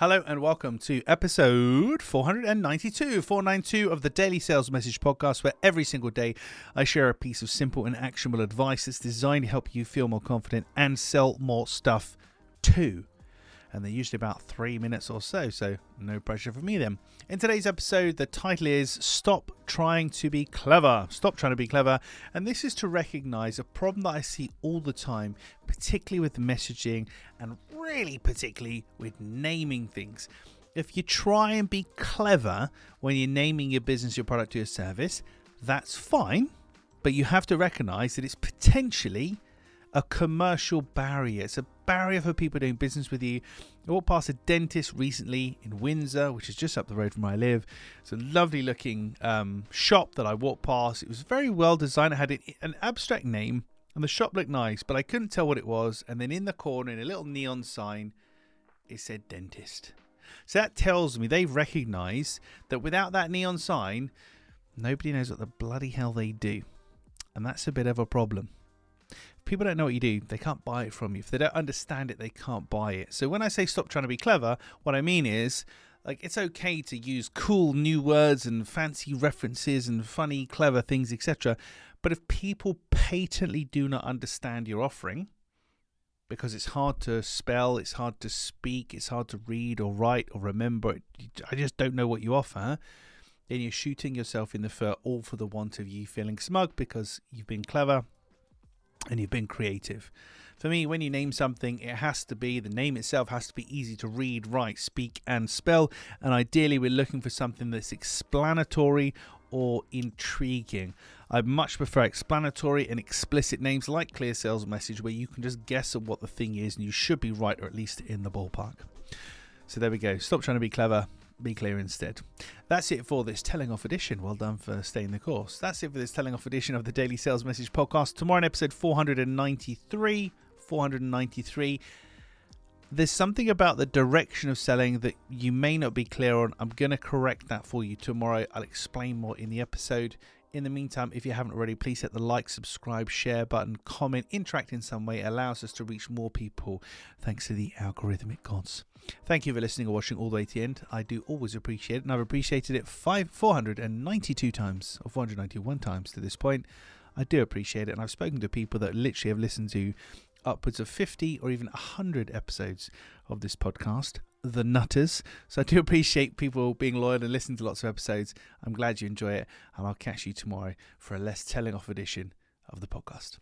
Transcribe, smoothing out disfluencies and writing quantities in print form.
Hello and welcome to episode 492 of the Daily Sales Message Podcast, where every single day I share a piece of simple and actionable advice that's designed to help you feel more confident and sell more stuff too. And they're usually about 3 minutes or so no pressure for me then. In today's episode, the title is Stop Trying to Be Clever. Stop trying to be clever. And this is to recognize a problem that I see all the time, particularly with messaging and really particularly with naming things. If you try and be clever when you're naming your business, your product, or your service, that's fine. But you have to recognize that it's potentially a commercial barrier. It's a barrier for people doing business with you. I walked past a dentist recently in Windsor, which is just up the road from where I live. It's a lovely looking shop that I walked past. It was very well designed. It had an abstract name and the shop looked nice, but I couldn't tell what it was. And then in the corner, in a little neon sign, it said dentist. So that tells me they've recognized that without that neon sign, nobody knows what the bloody hell they do. And that's a bit of a problem. If people don't know what you do, they can't buy it from you. If they don't understand it, they can't buy it. So when I say stop trying to be clever, what I mean is, it's okay to use cool new words and fancy references and funny, clever things, etc. But if people patently do not understand your offering, because it's hard to spell, it's hard to speak, it's hard to read or write or remember, I just don't know what you offer, then you're shooting yourself in the foot, all for the want of you feeling smug because you've been clever and you've been creative. For me, when you name something, the name itself has to be easy to read, write, speak, and spell. And ideally, we're looking for something that's explanatory or intriguing. I much prefer explanatory and explicit names like Clear Sales Message, where you can just guess at what the thing is and you should be right, or at least in the ballpark. So there we go. Stop trying to be clever. Be clear instead. That's it for this telling off edition. Well done for staying the course. That's it for this telling off edition of the Daily Sales Message Podcast. Tomorrow in episode 493. There's something about the direction of selling that you may not be clear on. I'm going to correct that for you tomorrow. I'll explain more in the episode. In the meantime, if you haven't already, please hit the like, subscribe, share button, comment, interact in some way. It allows us to reach more people thanks to the algorithmic gods. Thank you for listening or watching all the way to the end. I do always appreciate it, and I've appreciated it 492 times or 491 times to this point. I do appreciate it, and I've spoken to people that literally have listened to upwards of 50 or even 100 episodes of this podcast, the Nutters. So I do appreciate people being loyal and listening to lots of episodes. I'm glad you enjoy it, and I'll catch you tomorrow for a less telling off edition of the podcast.